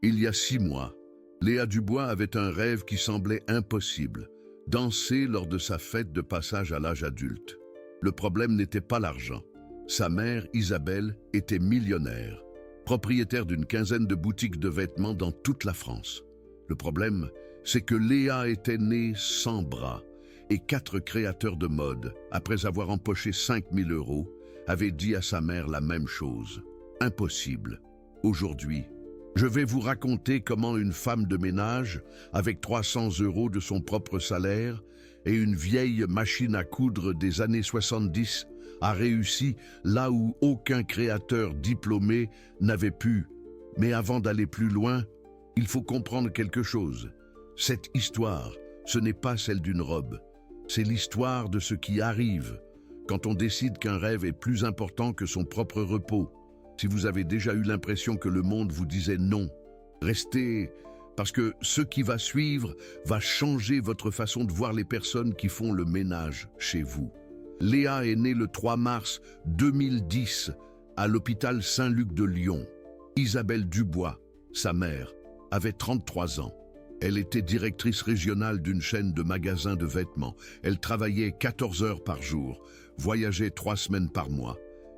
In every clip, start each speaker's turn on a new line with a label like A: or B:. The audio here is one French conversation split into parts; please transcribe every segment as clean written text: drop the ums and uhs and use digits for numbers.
A: Il y a 6 mois, Léa Dubois avait un rêve qui semblait impossible, danser lors de sa fête de passage à l'âge adulte. Le problème n'était pas l'argent. Sa mère, Isabelle, était millionnaire, propriétaire d'une quinzaine de boutiques de vêtements dans toute la France. Le problème, c'est que Léa était née sans bras et 4 créateurs de mode, après avoir empoché 5 000 €, avaient dit à sa mère la même chose. Impossible. Aujourd'hui, je vais vous raconter comment une femme de ménage, avec 300 € de son propre salaire et une vieille machine à coudre des années 70, a réussi là où aucun créateur diplômé n'avait pu. Mais avant d'aller plus loin, il faut comprendre quelque chose. Cette histoire, ce n'est pas celle d'une robe. C'est l'histoire de ce qui arrive quand on décide qu'un rêve est plus important que son propre repos. Si vous avez déjà eu l'impression que le monde vous disait non, restez, parce que ce qui va suivre va changer votre façon de voir les personnes qui font le ménage chez vous. Léa est née le 3 mars 2010 à l'hôpital Saint-Luc de Lyon. Isabelle Dubois, sa mère, avait 33 ans. Elle était directrice régionale d'une chaîne de magasins de vêtements. Elle travaillait 14 heures par jour, voyageait 3 semaines par mois,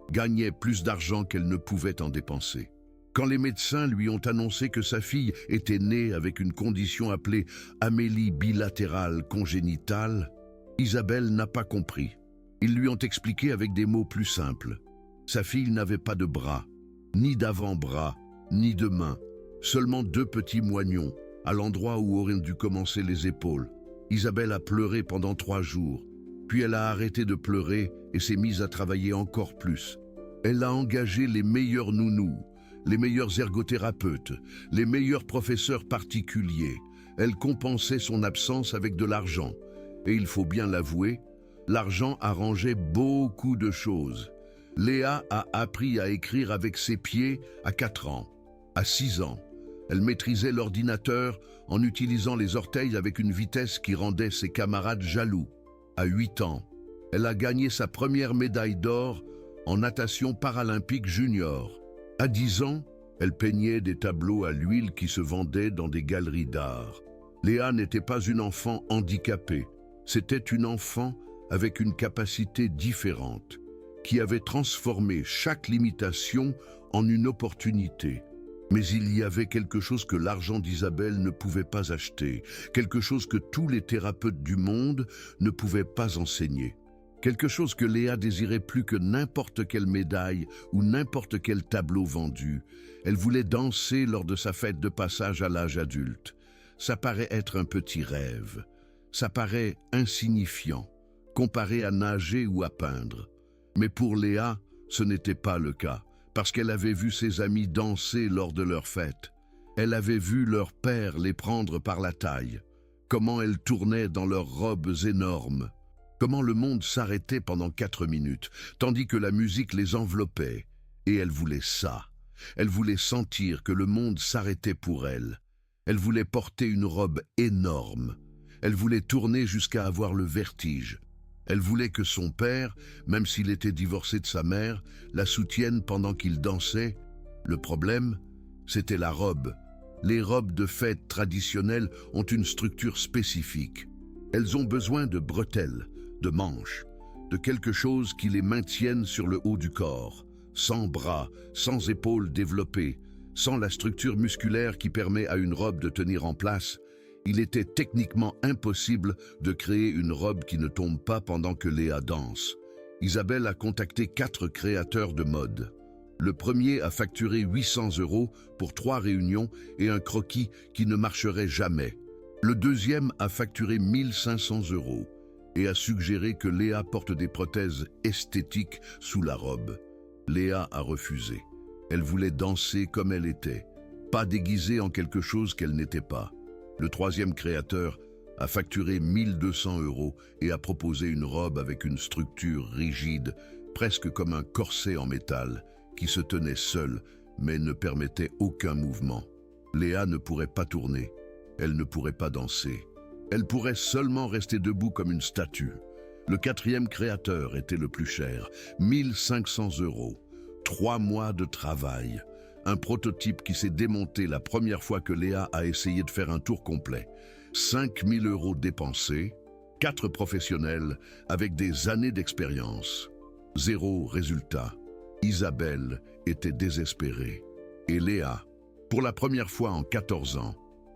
A: gagnait plus d'argent qu'elle ne pouvait en dépenser. Quand les médecins lui ont annoncé que sa fille était née avec une condition appelée amélie bilatérale congénitale, Isabelle n'a pas compris. Ils lui ont expliqué avec des mots plus simples. Sa fille n'avait pas de bras, ni d'avant-bras, ni de mains, seulement 2 petits moignons, à l'endroit où auraient dû commencer les épaules. Isabelle a pleuré pendant 3 jours, puis elle a arrêté de pleurer et s'est mise à travailler encore plus. Elle a engagé les meilleurs nounous, les meilleurs ergothérapeutes, les meilleurs professeurs particuliers. Elle compensait son absence avec de l'argent. Et il faut bien l'avouer, l'argent arrangeait beaucoup de choses. Léa a appris à écrire avec ses pieds à 4 ans. À 6 ans, elle maîtrisait l'ordinateur en utilisant les orteils avec une vitesse qui rendait ses camarades jaloux. À 8 ans, elle a gagné sa première médaille d'or en natation paralympique junior. À 10 ans, elle peignait des tableaux à l'huile qui se vendaient dans des galeries d'art. Léa n'était pas une enfant handicapée, c'était une enfant avec une capacité différente, qui avait transformé chaque limitation en une opportunité. Mais il y avait quelque chose que l'argent d'Isabelle ne pouvait pas acheter, quelque chose que tous les thérapeutes du monde ne pouvaient pas enseigner. Quelque chose que Léa désirait plus que n'importe quelle médaille ou n'importe quel tableau vendu. Elle voulait danser lors de sa fête de passage à l'âge adulte. Ça paraît être un petit rêve. Ça paraît insignifiant, comparé à nager ou à peindre. Mais pour Léa, ce n'était pas le cas, parce qu'elle avait vu ses amis danser lors de leur fête. Elle avait vu leur père les prendre par la taille, comment elles tournaient dans leurs robes énormes, comment le monde s'arrêtait pendant 4 minutes, tandis que la musique les enveloppait. Et elle voulait ça. Elle voulait sentir que le monde s'arrêtait pour elle. Elle voulait porter une robe énorme. Elle voulait tourner jusqu'à avoir le vertige. Elle voulait que son père, même s'il était divorcé de sa mère, la soutienne pendant qu'il dansait. Le problème, c'était la robe. Les robes de fête traditionnelles ont une structure spécifique. Elles ont besoin de bretelles, de manches, de quelque chose qui les maintienne sur le haut du corps, sans bras, sans épaules développées, sans la structure musculaire qui permet à une robe de tenir en place. Il était techniquement impossible de créer une robe qui ne tombe pas pendant que Léa danse. Isabelle a contacté 4 créateurs de mode. Le premier a facturé 800 € pour 3 réunions et un croquis qui ne marcherait jamais. Le deuxième a facturé 1500 € et a suggéré que Léa porte des prothèses esthétiques sous la robe. Léa a refusé. Elle voulait danser comme elle était, pas déguisée en quelque chose qu'elle n'était pas. Le troisième créateur a facturé 1200 € et a proposé une robe avec une structure rigide, presque comme un corset en métal, qui se tenait seule, mais ne permettait aucun mouvement. Léa ne pourrait pas tourner, elle ne pourrait pas danser. Elle pourrait seulement rester debout comme une statue. Le quatrième créateur était le plus cher, 1500 €. 3 mois de travail, Un prototype qui s'est démonté la première fois que Léa a essayé de faire un tour complet. 5 000 € dépensés, 4 professionnels avec des années d'expérience. 0 résultat. Isabelle était désespérée. Et Léa, pour la première fois en 14 ans,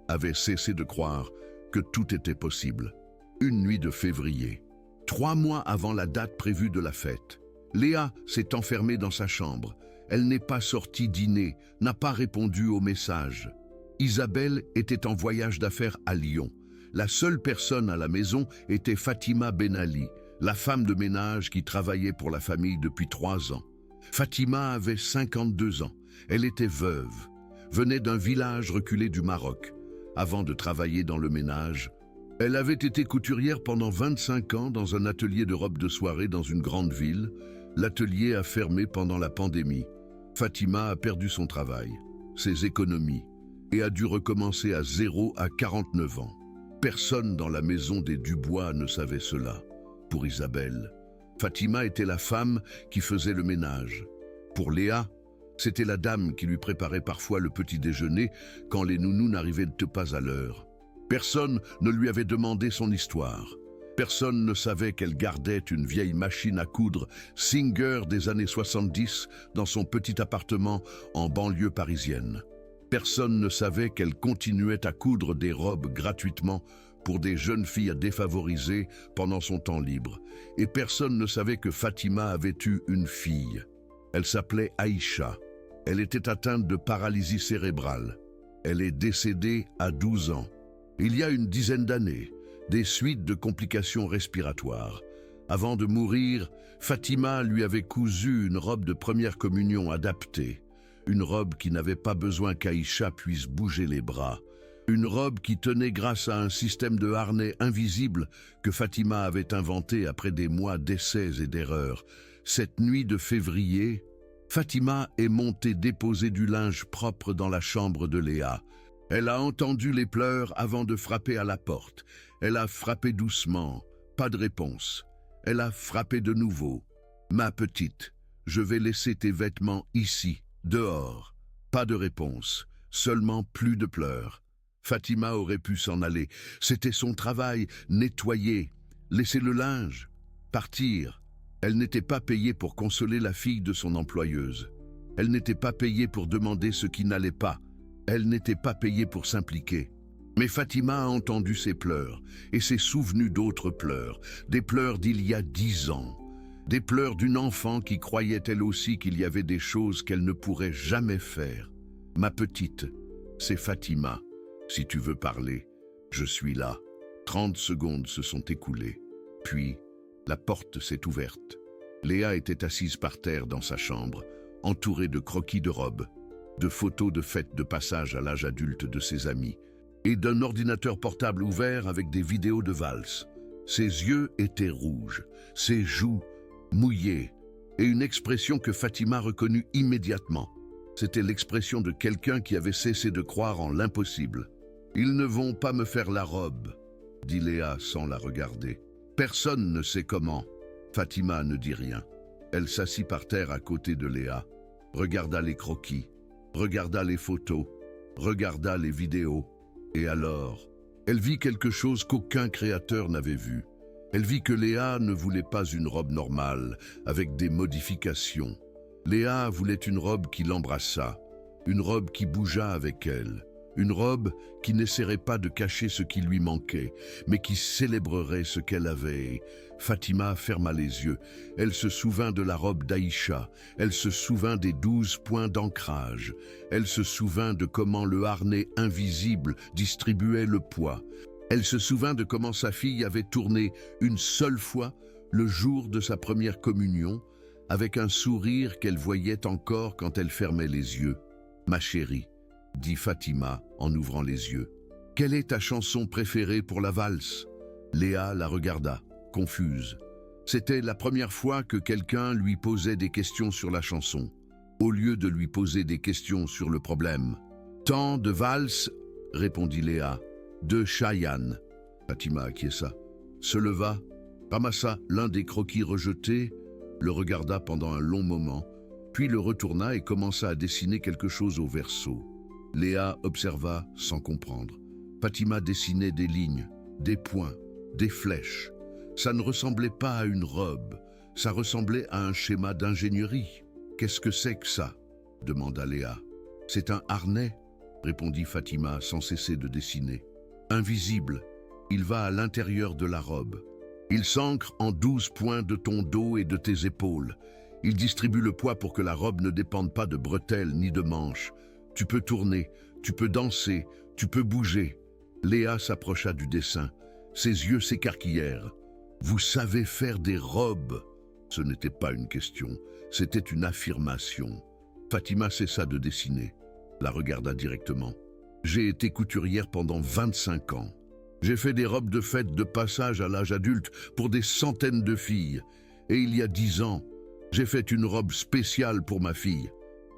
A: avait cessé de croire que tout était possible. Une nuit de février, 3 mois avant la date prévue de la fête, Léa s'est enfermée dans sa chambre. Elle n'est pas sortie dîner, n'a pas répondu aux messages. Isabelle était en voyage d'affaires à Lyon. La seule personne à la maison était Fatima Ben Ali, la femme de ménage qui travaillait pour la famille depuis 3 ans. Fatima avait 52 ans. Elle était veuve, venait d'un village reculé du Maroc. Avant de travailler dans le ménage, elle avait été couturière pendant 25 ans dans un atelier de robes de soirée dans une grande ville. L'atelier a fermé pendant la pandémie. Fatima a perdu son travail, ses économies, et a dû recommencer à zéro à 49 ans. Personne dans la maison des Dubois ne savait cela. Pour Isabelle, Fatima était la femme qui faisait le ménage. Pour Léa, c'était la dame qui lui préparait parfois le petit déjeuner quand les nounous n'arrivaient pas à l'heure. Personne ne lui avait demandé son histoire. Personne ne savait qu'elle gardait une vieille machine à coudre Singer des années 70 dans son petit appartement en banlieue parisienne. Personne ne savait qu'elle continuait à coudre des robes gratuitement pour des jeunes filles défavorisées pendant son temps libre. Et personne ne savait que Fatima avait eu une fille. Elle s'appelait Aïcha. Elle était atteinte de paralysie cérébrale. Elle est décédée à 12 ans. Il y a une dizaine d'années, des suites de complications respiratoires. Avant de mourir, Fatima lui avait cousu une robe de première communion adaptée. Une robe qui n'avait pas besoin qu'Aïcha puisse bouger les bras. Une robe qui tenait grâce à un système de harnais invisible que Fatima avait inventé après des mois d'essais et d'erreurs. Cette nuit de février, Fatima est montée déposer du linge propre dans la chambre de Léa. Elle a entendu les pleurs avant de frapper à la porte. Elle a frappé doucement, pas de réponse. Elle a frappé de nouveau. « Ma petite, je vais laisser tes vêtements ici, dehors. » Pas de réponse, seulement plus de pleurs. Fatima aurait pu s'en aller. C'était son travail, nettoyer, laisser le linge, partir. Elle n'était pas payée pour consoler la fille de son employeuse. Elle n'était pas payée pour demander ce qui n'allait pas. Elle n'était pas payée pour s'impliquer. Mais Fatima a entendu ses pleurs et s'est souvenue d'autres pleurs, des pleurs d'il y a 10 ans, des pleurs d'une enfant qui croyait elle aussi qu'il y avait des choses qu'elle ne pourrait jamais faire. « Ma petite, c'est Fatima. Si tu veux parler, je suis là. » 30 secondes se sont écoulées. Puis, la porte s'est ouverte. Léa était assise par terre dans sa chambre, entourée de croquis de robes, de photos de fêtes de passage à l'âge adulte de ses amis, et d'un ordinateur portable ouvert avec des vidéos de valse. Ses yeux étaient rouges, ses joues mouillées, et une expression que Fatima reconnut immédiatement. C'était l'expression de quelqu'un qui avait cessé de croire en l'impossible. « Ils ne vont pas me faire la robe », dit Léa sans la regarder. Personne ne sait comment. Fatima ne dit rien. Elle s'assit par terre à côté de Léa, regarda les croquis, regarda les photos, regarda les vidéos. Et alors, elle vit quelque chose qu'aucun créateur n'avait vu. Elle vit que Léa ne voulait pas une robe normale, avec des modifications. Léa voulait une robe qui l'embrassât, une robe qui bougea avec elle, une robe qui n'essaierait pas de cacher ce qui lui manquait, mais qui célébrerait ce qu'elle avait. Fatima ferma les yeux. Elle se souvint de la robe d'Aïcha. Elle se souvint des 12 points d'ancrage. Elle se souvint de comment le harnais invisible distribuait le poids. Elle se souvint de comment sa fille avait tourné une seule fois le jour de sa première communion, avec un sourire qu'elle voyait encore quand elle fermait les yeux. « Ma chérie, » dit Fatima en ouvrant les yeux. « Quelle est ta chanson préférée pour la valse ?» Léa la regarda, confuse. C'était la première fois que quelqu'un lui posait des questions sur la chanson, au lieu de lui poser des questions sur le problème. « Tant de valse, » répondit Léa, « de Chayanne. » Fatima acquiesça, se leva, ramassa l'un des croquis rejetés, le regarda pendant un long moment, puis le retourna et commença à dessiner quelque chose au verso. Léa observa sans comprendre. Fatima dessinait des lignes, des points, des flèches. Ça ne ressemblait pas à une robe, ça ressemblait à un schéma d'ingénierie. « Qu'est-ce que c'est que ça ?» demanda Léa. « C'est un harnais » répondit Fatima sans cesser de dessiner. « Invisible, il va à l'intérieur de la robe. Il s'ancre en 12 points de ton dos et de tes épaules. Il distribue le poids pour que la robe ne dépende pas de bretelles ni de manches. Tu peux tourner, tu peux danser, tu peux bouger. » Léa s'approcha du dessin. Ses yeux s'écarquillèrent. « Vous savez faire des robes !» Ce n'était pas une question, c'était une affirmation. Fatima cessa de dessiner, la regarda directement. « J'ai été couturière pendant 25 ans. J'ai fait des robes de fête de passage à l'âge adulte pour des centaines de filles. Et il y a 10 ans, j'ai fait une robe spéciale pour ma fille.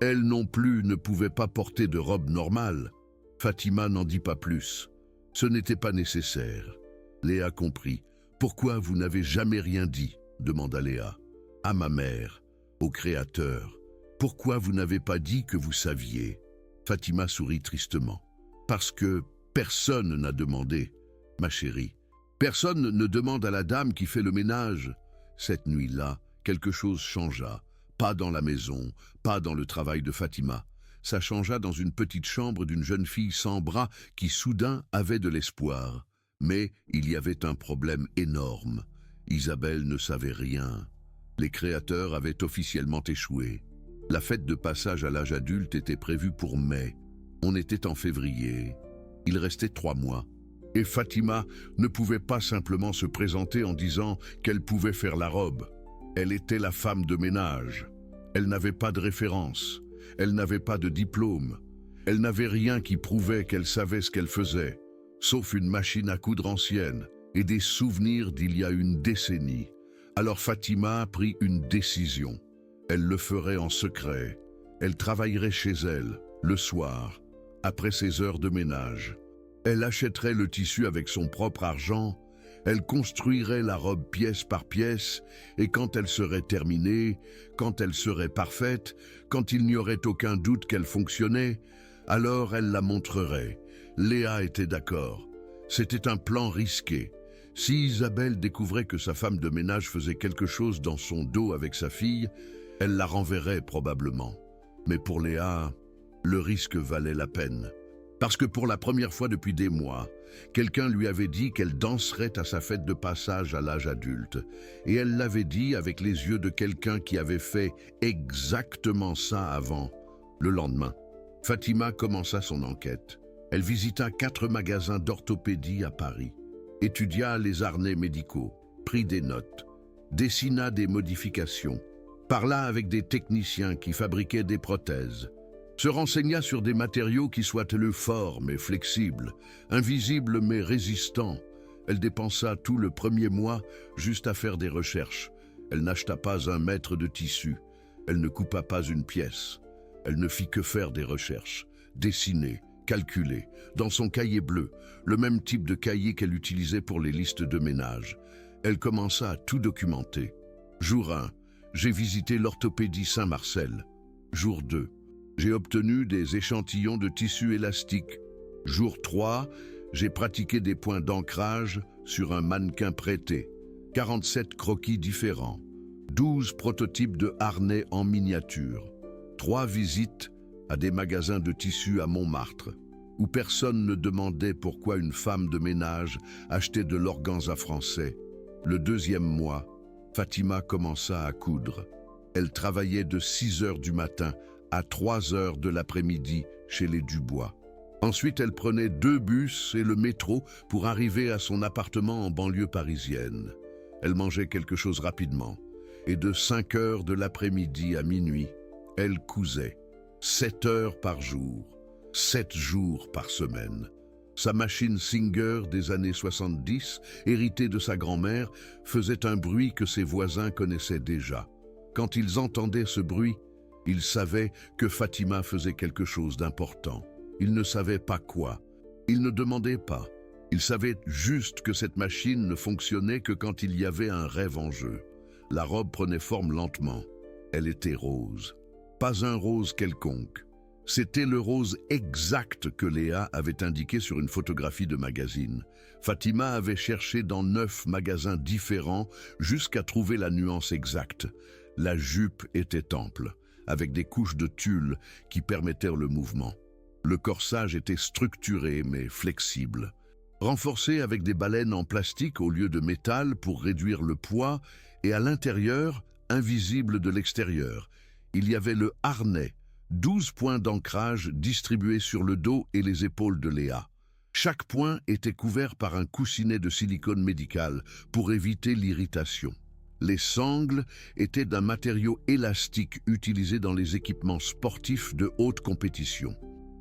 A: Elle non plus ne pouvait pas porter de robe normale. » Fatima n'en dit pas plus. Ce n'était pas nécessaire. Léa comprit. « Pourquoi vous n'avez jamais rien dit ?» demanda Léa. « À ma mère, au Créateur. Pourquoi vous n'avez pas dit que vous saviez ?» Fatima sourit tristement. « Parce que personne n'a demandé, ma chérie. Personne ne demande à la dame qui fait le ménage. » Cette nuit-là, quelque chose changea. Pas dans la maison, pas dans le travail de Fatima. Ça changea dans une petite chambre d'une jeune fille sans bras qui soudain avait de l'espoir. Mais il y avait un problème énorme. Isabelle ne savait rien. Les créateurs avaient officiellement échoué. La fête de passage à l'âge adulte était prévue pour mai. On était en février. Il restait 3 mois. Et Fatima ne pouvait pas simplement se présenter en disant qu'elle pouvait faire la robe. Elle était la femme de ménage. Elle n'avait pas de référence. Elle n'avait pas de diplôme. Elle n'avait rien qui prouvait qu'elle savait ce qu'elle faisait, sauf une machine à coudre ancienne et des souvenirs d'il y a une décennie. Alors Fatima prit une décision. Elle le ferait en secret. Elle travaillerait chez elle, le soir, après ses heures de ménage. Elle achèterait le tissu avec son propre argent. Elle construirait la robe pièce par pièce, et quand elle serait terminée, quand elle serait parfaite, quand il n'y aurait aucun doute qu'elle fonctionnait, alors elle la montrerait. Léa était d'accord. C'était un plan risqué. Si Isabelle découvrait que sa femme de ménage faisait quelque chose dans son dos avec sa fille, elle la renverrait probablement. Mais pour Léa, le risque valait la peine. Parce que pour la première fois depuis des mois, quelqu'un lui avait dit qu'elle danserait à sa fête de passage à l'âge adulte. Et elle l'avait dit avec les yeux de quelqu'un qui avait fait exactement ça avant. Le lendemain, Fatima commença son enquête. Elle visita 4 magasins d'orthopédie à Paris, étudia les harnais médicaux, prit des notes, dessina des modifications, parla avec des techniciens qui fabriquaient des prothèses, se renseigna sur des matériaux qui soient forts mais flexibles, invisibles mais résistants. Elle dépensa tout le premier mois juste à faire des recherches. Elle n'acheta pas un mètre de tissu. Elle ne coupa pas une pièce. Elle ne fit que faire des recherches, dessiner, calculer, dans son cahier bleu, le même type de cahier qu'elle utilisait pour les listes de ménage. Elle commença à tout documenter. Jour 1, j'ai visité l'orthopédie Saint-Marcel. Jour 2, j'ai obtenu des échantillons de tissu élastique. Jour 3, j'ai pratiqué des points d'ancrage sur un mannequin prêté. 47 croquis différents. 12 prototypes de harnais en miniature. 3 visites à des magasins de tissus à Montmartre, où personne ne demandait pourquoi une femme de ménage achetait de l'organza français. Le 2e mois, Fatima commença à coudre. Elle travaillait de 6 heures du matin à 3 heures de l'après-midi chez les Dubois. Ensuite, elle prenait 2 bus et le métro pour arriver à son appartement en banlieue parisienne. Elle mangeait quelque chose rapidement, et de 5 heures de l'après-midi à minuit, elle cousait. 7 heures par jour, 7 jours par semaine. Sa machine Singer des années 70, héritée de sa grand-mère, faisait un bruit que ses voisins connaissaient déjà. Quand ils entendaient ce bruit, ils savaient que Fatima faisait quelque chose d'important. Ils ne savaient pas quoi. Ils ne demandaient pas. Ils savaient juste que cette machine ne fonctionnait que quand il y avait un rêve en jeu. La robe prenait forme lentement. Elle était rose. pas un rose quelconque. C'était le rose exact que Léa avait indiqué sur une photographie de magazine. Fatima avait cherché dans 9 magasins différents jusqu'à trouver la nuance exacte. La jupe était ample, avec des couches de tulle qui permettaient le mouvement. Le corsage était structuré mais flexible, renforcé avec des baleines en plastique au lieu de métal pour réduire le poids, et à l'intérieur, invisible de l'extérieur, il y avait le harnais, 12 points d'ancrage distribués sur le dos et les épaules de Léa. Chaque point était couvert par un coussinet de silicone médical pour éviter l'irritation. Les sangles étaient d'un matériau élastique utilisé dans les équipements sportifs de haute compétition.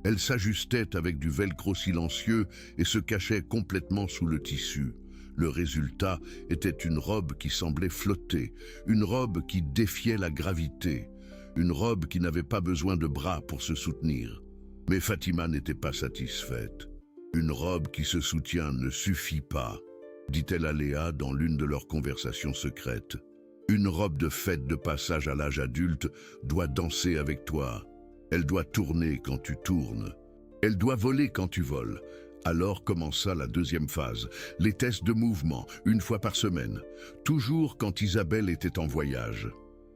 A: Elles s'ajustaient avec du velcro silencieux et se cachaient complètement sous le tissu. Le résultat était une robe qui semblait flotter, une robe qui défiait la gravité, une robe qui n'avait pas besoin de bras pour se soutenir. Mais Fatima n'était pas satisfaite. Une robe qui se soutient ne suffit pas, dit-elle à Léa dans l'une de leurs conversations secrètes. Une robe de fête de passage à l'âge adulte doit danser avec toi. Elle doit tourner quand tu tournes. Elle doit voler quand tu voles. Alors commença la deuxième phase, les tests de mouvement, une fois par semaine, toujours quand Isabelle était en voyage.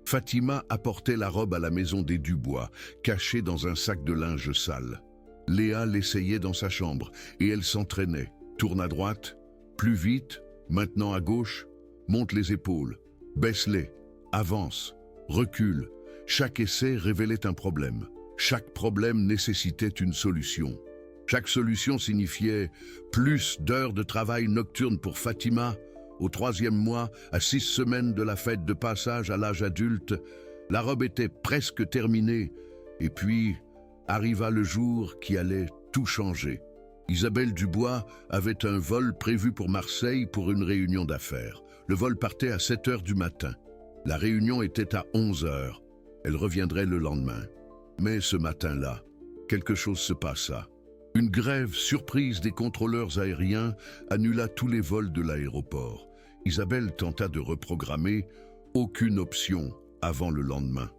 A: Fatima apportait la robe à la maison des Dubois, cachée dans un sac de linge sale. Léa l'essayait dans sa chambre et elle s'entraînait. Tourne à droite, plus vite, maintenant à gauche, monte les épaules, baisse-les, avance, recule. Chaque essai révélait un problème. Chaque problème nécessitait une solution. Chaque solution signifiait plus d'heures de travail nocturne pour Fatima. Au 3e mois, à 6 semaines de la fête de passage à l'âge adulte, la robe était presque terminée. Et puis arriva le jour qui allait tout changer. Isabelle Dubois avait un vol prévu pour Marseille pour une réunion d'affaires. Le vol partait à 7 heures du matin. La réunion était à 11 heures. Elle reviendrait le lendemain. Mais ce matin-là, quelque chose se passa. Une grève surprise des contrôleurs aériens annula tous les vols de l'aéroport. Isabelle tenta de reprogrammer, aucune option avant le lendemain.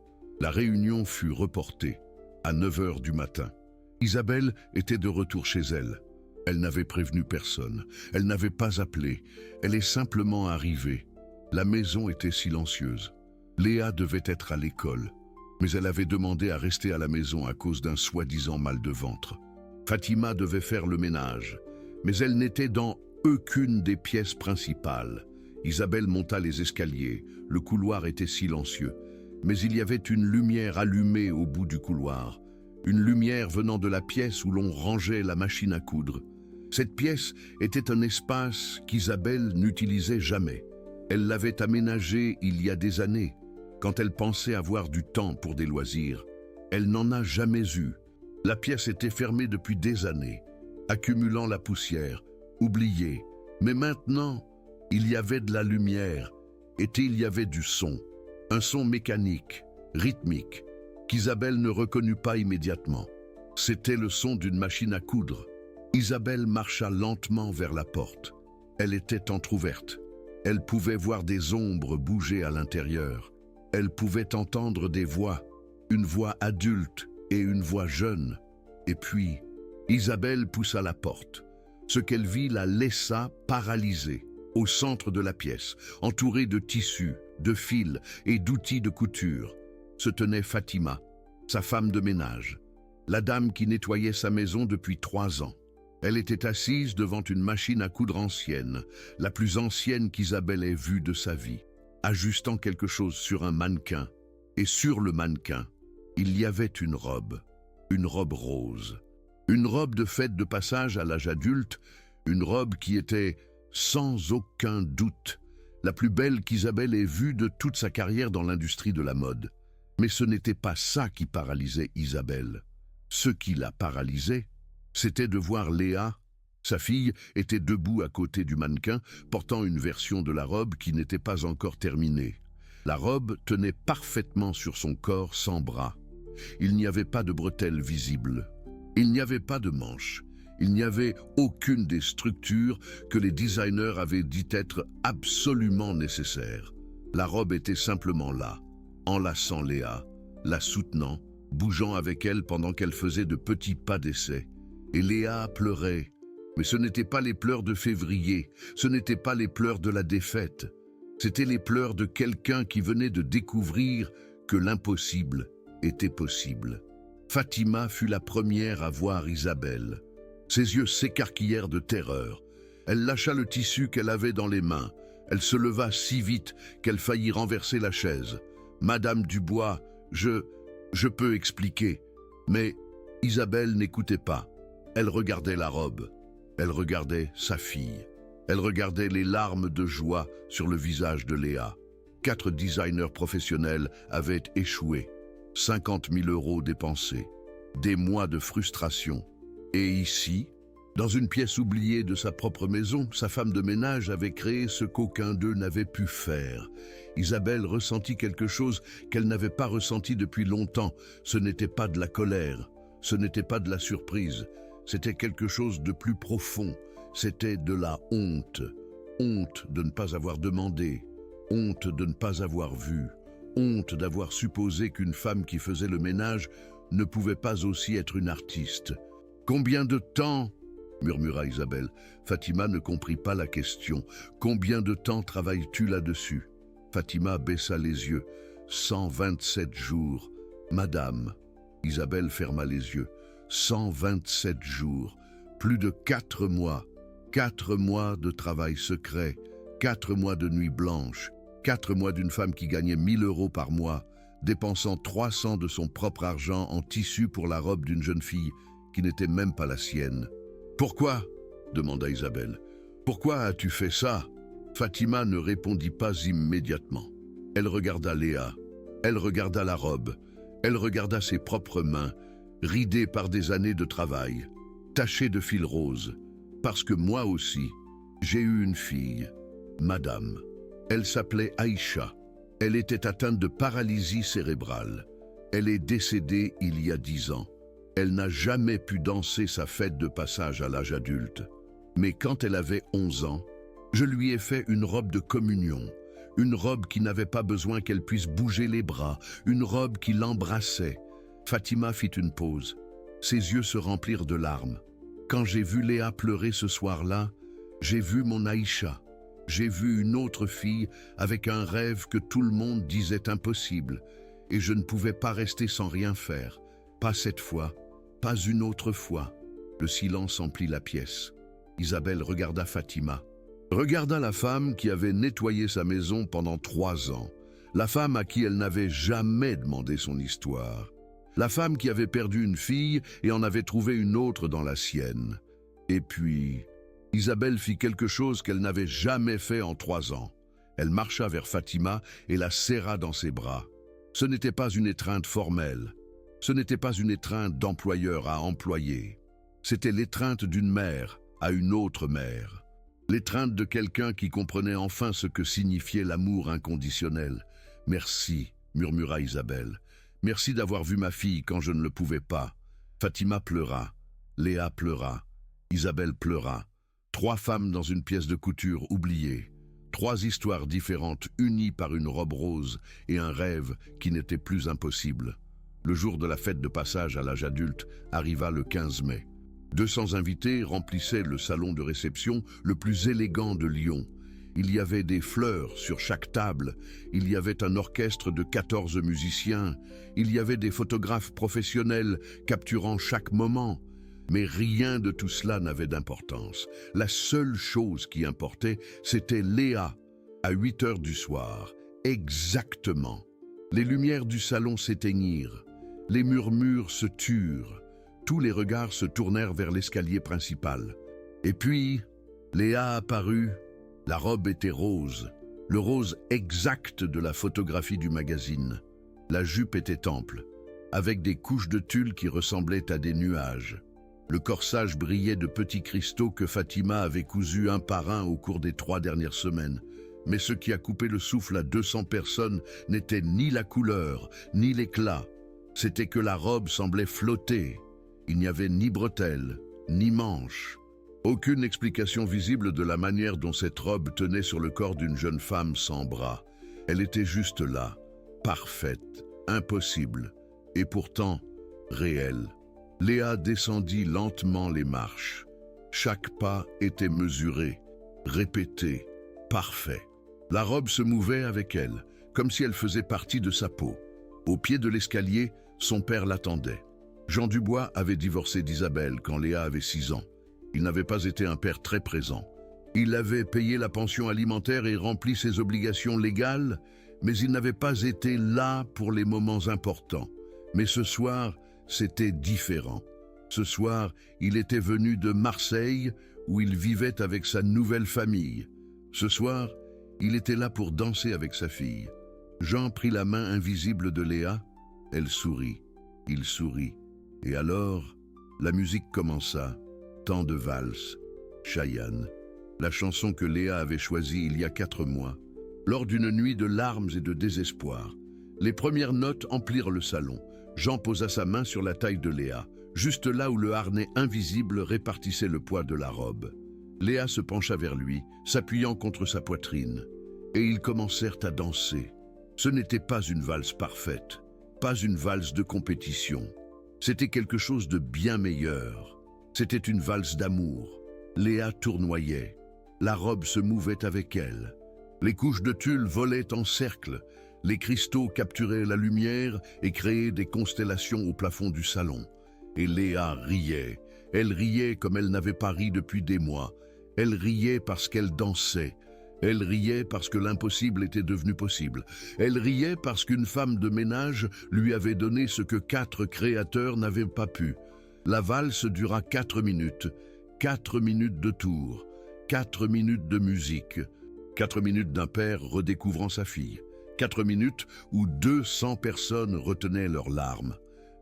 A: La réunion fut reportée à 9 heures du matin. Isabelle était de retour chez elle. Elle n'avait prévenu personne. Elle n'avait pas appelé. Elle est simplement arrivée. La maison était silencieuse. Léa devait être à l'école, mais elle avait demandé à rester à la maison à cause d'un soi-disant mal de ventre. Fatima devait faire le ménage, mais elle n'était dans aucune des pièces principales. Isabelle monta les escaliers. Le couloir était silencieux, mais il y avait une lumière allumée au bout du couloir. Une lumière venant de la pièce où l'on rangeait la machine à coudre. Cette pièce était un espace qu'Isabelle n'utilisait jamais. Elle l'avait aménagé il y a des années, quand elle pensait avoir du temps pour des loisirs. Elle n'en a jamais eu. La pièce était fermée depuis des années, accumulant la poussière, oubliée. Mais maintenant, il y avait de la lumière, et il y avait du son. Un son mécanique, rythmique, qu'Isabelle ne reconnut pas immédiatement. C'était le son d'une machine à coudre. Isabelle marcha lentement vers la porte. Elle était entr'ouverte. Elle pouvait voir des ombres bouger à l'intérieur. Elle pouvait entendre des voix, une voix adulte et une voix jeune. Et puis, Isabelle poussa la porte. Ce qu'elle vit la laissa paralysée, au centre de la pièce, entourée de tissus, de fils et d'outils de couture. Se tenait Fatima, sa femme de ménage, la dame qui nettoyait sa maison depuis 3 ans. Elle était assise devant une machine à coudre ancienne, la plus ancienne qu'Isabelle ait vue de sa vie, ajustant quelque chose sur un mannequin. Et sur le mannequin, il y avait une robe rose. Une robe de fête de passage à l'âge adulte, une robe qui était, sans aucun doute, la plus belle qu'Isabelle ait vue de toute sa carrière dans l'industrie de la mode. Mais ce n'était pas ça qui paralysait Isabelle. Ce qui la paralysait, c'était de voir Léa. Sa fille était debout à côté du mannequin, portant une version de la robe qui n'était pas encore terminée. La robe tenait parfaitement sur son corps sans bras. Il n'y avait pas de bretelles visibles. Il n'y avait pas de manches. Il n'y avait aucune des structures que les designers avaient dit être absolument nécessaires. La robe était simplement là, enlaçant Léa, la soutenant, bougeant avec elle pendant qu'elle faisait de petits pas d'essai. Et Léa pleurait. Mais ce n'étaient pas les pleurs de février, ce n'étaient pas les pleurs de la défaite. C'étaient les pleurs de quelqu'un qui venait de découvrir que l'impossible était possible. Fatima fut la première à voir Isabelle. Ses yeux s'écarquillèrent de terreur. Elle lâcha le tissu qu'elle avait dans les mains. Elle se leva si vite qu'elle faillit renverser la chaise. « Madame Dubois, je peux expliquer. » Mais Isabelle n'écoutait pas. Elle regardait la robe. Elle regardait sa fille. Elle regardait les larmes de joie sur le visage de Léa. 4 designers professionnels avaient échoué. 50 000 € dépensés. Des mois de frustration. Et ici, dans une pièce oubliée de sa propre maison, sa femme de ménage avait créé ce qu'aucun d'eux n'avait pu faire. Isabelle ressentit quelque chose qu'elle n'avait pas ressenti depuis longtemps. Ce n'était pas de la colère, ce n'était pas de la surprise, c'était quelque chose de plus profond. C'était de la honte. Honte de ne pas avoir demandé, honte de ne pas avoir vu, honte d'avoir supposé qu'une femme qui faisait le ménage ne pouvait pas aussi être une artiste. « Combien de temps ?» murmura Isabelle. Fatima ne comprit pas la question. « Combien de temps travailles-tu là-dessus » Fatima baissa les yeux. « 127 jours, madame. » Isabelle ferma les yeux. « 127 jours, plus de 4 mois. 4 mois de travail secret, 4 mois de nuit blanche, 4 mois d'une femme qui gagnait 1 000 € par mois, dépensant 300 de son propre argent en tissu pour la robe d'une jeune fille qui n'était même pas la sienne. « Pourquoi ?» demanda Isabelle. « Pourquoi as-tu fait ça ?» Fatima ne répondit pas immédiatement. Elle regarda Léa, elle regarda la robe, elle regarda ses propres mains, ridées par des années de travail, tachées de fil rose. Parce que moi aussi, j'ai eu une fille, madame. Elle s'appelait Aïcha. Elle était atteinte de paralysie cérébrale. Elle est décédée il y a 10 ans. Elle n'a jamais pu danser sa fête de passage à l'âge adulte. Mais quand elle avait 11 ans, je lui ai fait une robe de communion, une robe qui n'avait pas besoin qu'elle puisse bouger les bras, une robe qui l'embrassait. Fatima fit une pause. Ses yeux se remplirent de larmes. Quand j'ai vu Léa pleurer ce soir-là, j'ai vu mon Aïcha. J'ai vu une autre fille avec un rêve que tout le monde disait impossible. Et je ne pouvais pas rester sans rien faire. Pas cette fois, pas une autre fois. Le silence emplit la pièce. Isabelle regarda Fatima. Regarda la femme qui avait nettoyé sa maison pendant 3 ans. La femme à qui elle n'avait jamais demandé son histoire. La femme qui avait perdu une fille et en avait trouvé une autre dans la sienne. Et puis, Isabelle fit quelque chose qu'elle n'avait jamais fait en 3 ans. Elle marcha vers Fatima et la serra dans ses bras. Ce n'était pas une étreinte formelle. Ce n'était pas une étreinte d'employeur à employé. C'était l'étreinte d'une mère à une autre mère. L'étreinte de quelqu'un qui comprenait enfin ce que signifiait l'amour inconditionnel. « Merci » murmura Isabelle. « Merci d'avoir vu ma fille quand je ne le pouvais pas. » Fatima pleura. Léa pleura. Isabelle pleura. 3 femmes dans une pièce de couture oubliée. 3 histoires différentes unies par une robe rose et un rêve qui n'était plus impossible. Le jour de la fête de passage à l'âge adulte arriva le 15 mai. 200 invités remplissaient le salon de réception le plus élégant de Lyon. Il y avait des fleurs sur chaque table, il y avait un orchestre de 14 musiciens, il y avait des photographes professionnels capturant chaque moment. Mais rien de tout cela n'avait d'importance. La seule chose qui importait, c'était Léa, à 8 heures du soir, exactement. Les lumières du salon s'éteignirent, les murmures se turent, tous les regards se tournèrent vers l'escalier principal. Et puis, Léa apparut. La robe était rose, le rose exact de la photographie du magazine. La jupe était ample, avec des couches de tulle qui ressemblaient à des nuages. Le corsage brillait de petits cristaux que Fatima avait cousus un par un au cours des 3 dernières semaines. Mais ce qui a coupé le souffle à 200 personnes n'était ni la couleur, ni l'éclat. C'était que la robe semblait flotter. Il n'y avait ni bretelles, ni manches. Aucune explication visible de la manière dont cette robe tenait sur le corps d'une jeune femme sans bras. Elle était juste là, parfaite, impossible, et pourtant réel. Léa descendit lentement les marches. Chaque pas était mesuré, répété, parfait. La robe se mouvait avec elle, comme si elle faisait partie de sa peau. Au pied de l'escalier, son père l'attendait. Jean Dubois avait divorcé d'Isabelle quand Léa avait 6 ans. Il n'avait pas été un père très présent. Il avait payé la pension alimentaire et rempli ses obligations légales, mais il n'avait pas été là pour les moments importants. Mais ce soir, c'était différent. Ce soir, il était venu de Marseille, où il vivait avec sa nouvelle famille. Ce soir, il était là pour danser avec sa fille. Jean prit la main invisible de Léa. Elle sourit. Il sourit. Et alors, la musique commença. Tant de valses. Cheyenne. La chanson que Léa avait choisie il y a 4 mois. Lors d'une nuit de larmes et de désespoir, les premières notes emplirent le salon. Jean posa sa main sur la taille de Léa, juste là où le harnais invisible répartissait le poids de la robe. Léa se pencha vers lui, s'appuyant contre sa poitrine, et ils commencèrent à danser. Ce n'était pas une valse parfaite, pas une valse de compétition. C'était quelque chose de bien meilleur. C'était une valse d'amour. Léa tournoyait. La robe se mouvait avec elle. Les couches de tulle volaient en cercle. Les cristaux capturaient la lumière et créaient des constellations au plafond du salon. Et Léa riait. Elle riait comme elle n'avait pas ri depuis des mois. Elle riait parce qu'elle dansait. Elle riait parce que l'impossible était devenu possible. Elle riait parce qu'une femme de ménage lui avait donné ce que 4 créateurs n'avaient pas pu. La valse dura 4 minutes. 4 minutes de tour. 4 minutes de musique. 4 minutes d'un père redécouvrant sa fille. 4 minutes où 200 personnes retenaient leurs larmes.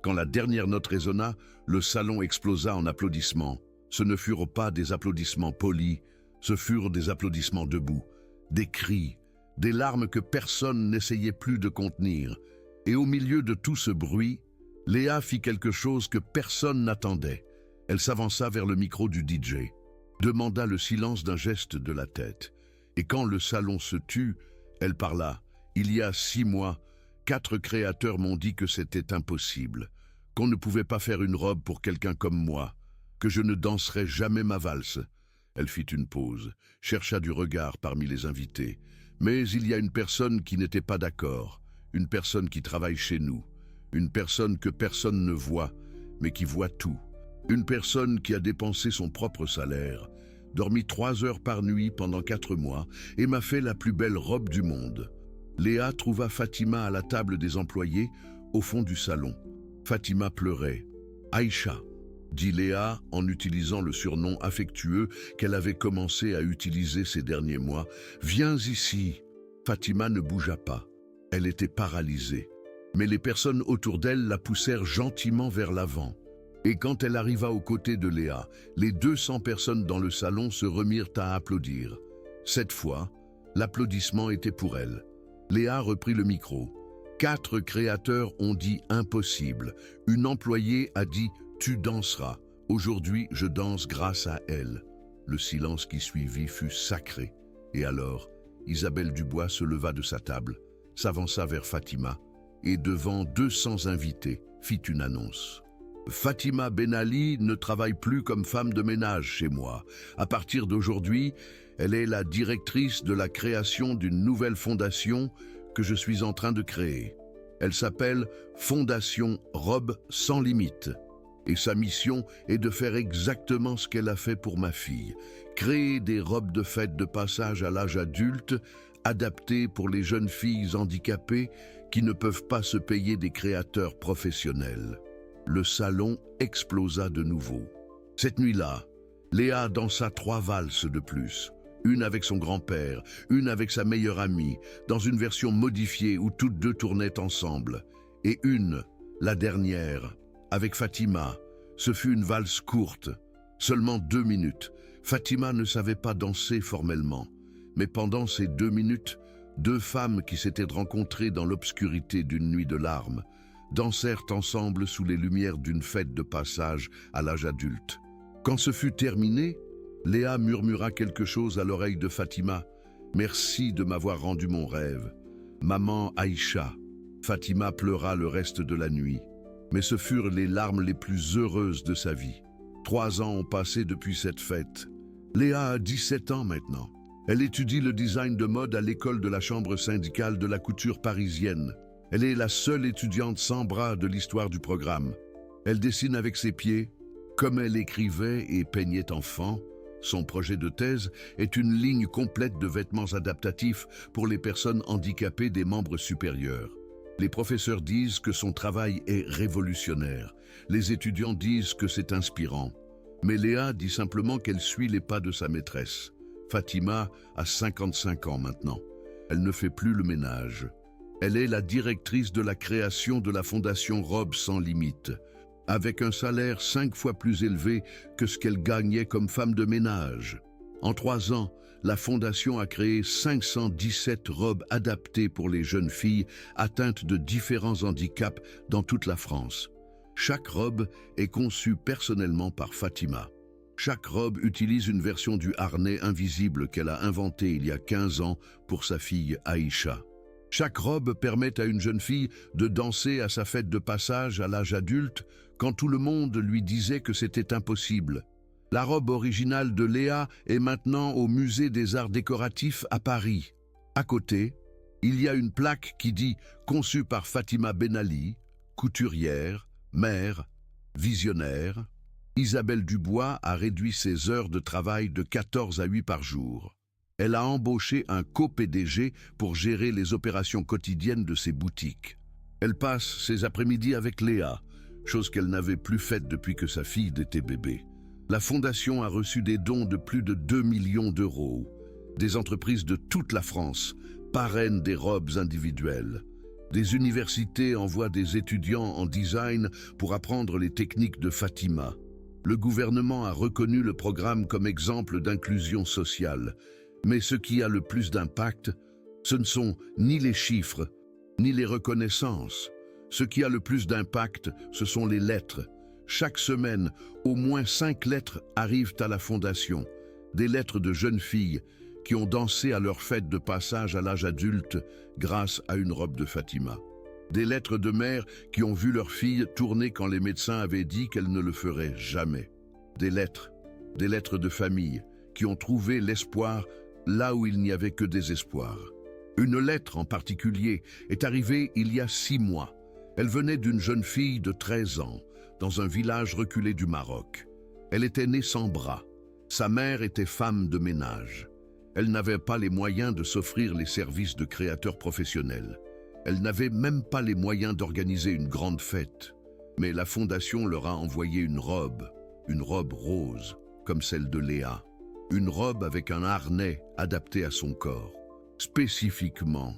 A: Quand la dernière note résonna, le salon explosa en applaudissements. Ce ne furent pas des applaudissements polis, ce furent des applaudissements debout, des cris, des larmes que personne n'essayait plus de contenir. Et au milieu de tout ce bruit, Léa fit quelque chose que personne n'attendait. Elle s'avança vers le micro du DJ, demanda le silence d'un geste de la tête. Et quand le salon se tut, elle parla. Il y a 6 mois, 4 créateurs m'ont dit que c'était impossible, qu'on ne pouvait pas faire une robe pour quelqu'un comme moi, que je ne danserais jamais ma valse. Elle fit une pause, chercha du regard parmi les invités. Mais il y a une personne qui n'était pas d'accord, une personne qui travaille chez nous, une personne que personne ne voit, mais qui voit tout. Une personne qui a dépensé son propre salaire, dormi 3 heures par nuit pendant 4 mois et m'a fait la plus belle robe du monde. Léa trouva Fatima à la table des employés, au fond du salon. Fatima pleurait. « Aïcha », dit Léa en utilisant le surnom affectueux qu'elle avait commencé à utiliser ces derniers mois. « Viens ici ». Fatima ne bougea pas. Elle était paralysée. Mais les personnes autour d'elle la poussèrent gentiment vers l'avant. Et quand elle arriva aux côtés de Léa, les 200 personnes dans le salon se remirent à applaudir. Cette fois, l'applaudissement était pour elle. Léa reprit le micro. 4 créateurs ont dit impossible. Une employée a dit tu danseras. Aujourd'hui, je danse grâce à elle. Le silence qui suivit fut sacré. Et alors, Isabelle Dubois se leva de sa table, s'avança vers Fatima et devant 200 invités, fit une annonce. Fatima Ben Ali ne travaille plus comme femme de ménage chez moi. À partir d'aujourd'hui, elle est la directrice de la création d'une nouvelle fondation que je suis en train de créer. Elle s'appelle Fondation Robes sans limite. Et sa mission est de faire exactement ce qu'elle a fait pour ma fille. Créer des robes de fête de passage à l'âge adulte, adaptées pour les jeunes filles handicapées qui ne peuvent pas se payer des créateurs professionnels. Le salon explosa de nouveau. Cette nuit-là, Léa dansa 3 valses de plus. Une avec son grand-père, une avec sa meilleure amie, dans une version modifiée où toutes 2 tournaient ensemble. Et une, la dernière, avec Fatima. Ce fut une valse courte, seulement 2 minutes. Fatima ne savait pas danser formellement. Mais pendant ces 2 minutes, 2 femmes qui s'étaient rencontrées dans l'obscurité d'une nuit de larmes dansèrent ensemble sous les lumières d'une fête de passage à l'âge adulte. Quand ce fut terminé, Léa murmura quelque chose à l'oreille de Fatima. « Merci de m'avoir rendu mon rêve. Maman Aïcha. » Fatima pleura le reste de la nuit. Mais ce furent les larmes les plus heureuses de sa vie. 3 ans ont passé depuis cette fête. Léa a 17 ans maintenant. Elle étudie le design de mode à l'école de la chambre syndicale de la couture parisienne. Elle est la seule étudiante sans bras de l'histoire du programme. Elle dessine avec ses pieds, comme elle écrivait et peignait enfant. Son projet de thèse est une ligne complète de vêtements adaptatifs pour les personnes handicapées des membres supérieurs. Les professeurs disent que son travail est révolutionnaire. Les étudiants disent que c'est inspirant. Mais Léa dit simplement qu'elle suit les pas de sa maîtresse. Fatima a 55 ans maintenant. Elle ne fait plus le ménage. Elle est la directrice de la création de la fondation Robes sans limite, avec un salaire 5 fois plus élevé que ce qu'elle gagnait comme femme de ménage. En 3 ans, la fondation a créé 517 robes adaptées pour les jeunes filles atteintes de différents handicaps dans toute la France. Chaque robe est conçue personnellement par Fatima. Chaque robe utilise une version du harnais invisible qu'elle a inventé il y a 15 ans pour sa fille Aïcha. Chaque robe permet à une jeune fille de danser à sa fête de passage à l'âge adulte quand tout le monde lui disait que c'était impossible. La robe originale de Léa est maintenant au Musée des Arts Décoratifs à Paris. À côté, il y a une plaque qui dit « Conçue par Fatima Ben Ali, couturière, mère, visionnaire ». Isabelle Dubois a réduit ses heures de travail de 14 à 8 par jour. Elle a embauché un co-PDG pour gérer les opérations quotidiennes de ses boutiques. Elle passe ses après-midi avec Léa, chose qu'elle n'avait plus faite depuis que sa fille était bébé. La fondation a reçu des dons de plus de 2 millions d'euros. Des entreprises de toute la France parrainent des robes individuelles. Des universités envoient des étudiants en design pour apprendre les techniques de Fatima. Le gouvernement a reconnu le programme comme exemple d'inclusion sociale. Mais ce qui a le plus d'impact, ce ne sont ni les chiffres, ni les reconnaissances. Ce qui a le plus d'impact, ce sont les lettres. Chaque semaine, au moins 5 lettres arrivent à la fondation. Des lettres de jeunes filles qui ont dansé à leur fête de passage à l'âge adulte grâce à une robe de Fatima. Des lettres de mères qui ont vu leur fille tourner quand les médecins avaient dit qu'elle ne le ferait jamais. Des lettres de famille qui ont trouvé l'espoir là où il n'y avait que désespoir. Une lettre en particulier est arrivée il y a 6 mois. Elle venait d'une jeune fille de 13 ans, dans un village reculé du Maroc. Elle était née sans bras. Sa mère était femme de ménage. Elle n'avait pas les moyens de s'offrir les services de créateurs professionnels. Elle n'avait même pas les moyens d'organiser une grande fête. Mais la fondation leur a envoyé une robe rose, comme celle de Léa. Une robe avec un harnais adapté à son corps. Spécifiquement,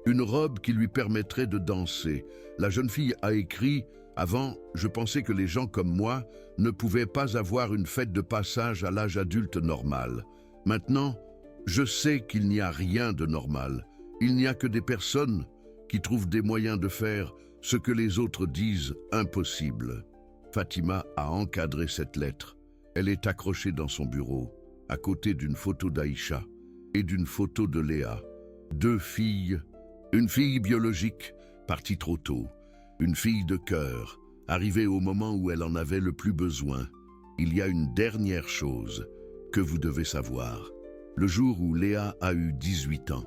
A: une robe qui lui permettrait de danser. La jeune fille a écrit « Avant, je pensais que les gens comme moi ne pouvaient pas avoir une fête de passage à l'âge adulte normal. Maintenant, je sais qu'il n'y a rien de normal. Il n'y a que des personnes qui trouvent des moyens de faire ce que les autres disent impossible. » Fatima a encadré cette lettre. Elle est accrochée dans son bureau, à côté d'une photo d'Aïcha et d'une photo de Léa. 2 filles, une fille biologique, partie trop tôt, une fille de cœur, arrivée au moment où elle en avait le plus besoin. Il y a une dernière chose que vous devez savoir. Le jour où Léa a eu 18 ans,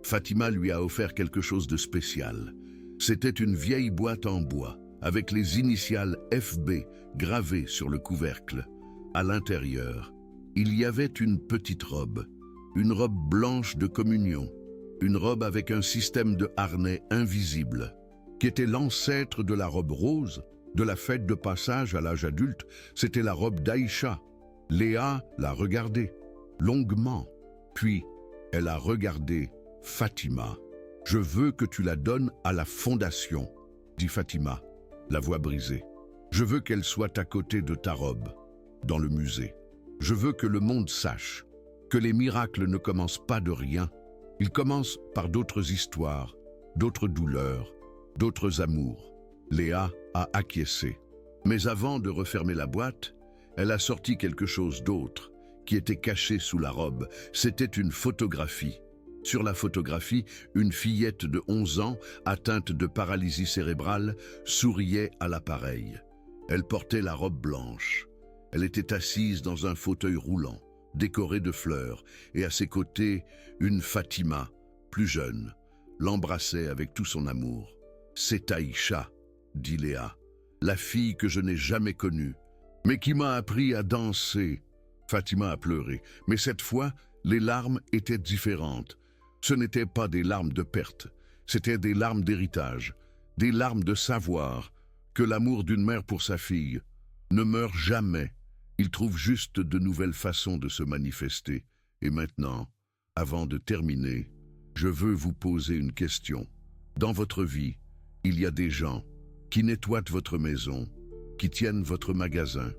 A: Fatima lui a offert quelque chose de spécial. C'était une vieille boîte en bois, avec les initiales FB gravées sur le couvercle. À l'intérieur, il y avait une petite robe, une robe blanche de communion, une robe avec un système de harnais invisible, qui était l'ancêtre de la robe rose, de la fête de passage à l'âge adulte. C'était la robe d'Aïcha. Léa l'a regardée, longuement, puis elle a regardé Fatima. « Je veux que tu la donnes à la fondation, » dit Fatima, la voix brisée. « Je veux qu'elle soit à côté de ta robe, dans le musée. Je veux que le monde sache que les miracles ne commencent pas de rien. Ils commencent par d'autres histoires, d'autres douleurs, d'autres amours. » Léa a acquiescé. Mais avant de refermer la boîte, elle a sorti quelque chose d'autre qui était caché sous la robe. C'était une photographie. Sur la photographie, une fillette de 11 ans, atteinte de paralysie cérébrale, souriait à l'appareil. Elle portait la robe blanche. Elle était assise dans un fauteuil roulant, décoré de fleurs, et à ses côtés, une Fatima, plus jeune, l'embrassait avec tout son amour. « C'est Aïcha », dit Léa, « la fille que je n'ai jamais connue, mais qui m'a appris à danser. » Fatima a pleuré, mais cette fois, les larmes étaient différentes. Ce n'étaient pas des larmes de perte, c'étaient des larmes d'héritage, des larmes de savoir que l'amour d'une mère pour sa fille ne meurt jamais. Il trouve juste de nouvelles façons de se manifester. Et maintenant, avant de terminer, je veux vous poser une question. Dans votre vie, il y a des gens qui nettoient votre maison, qui tiennent votre magasin,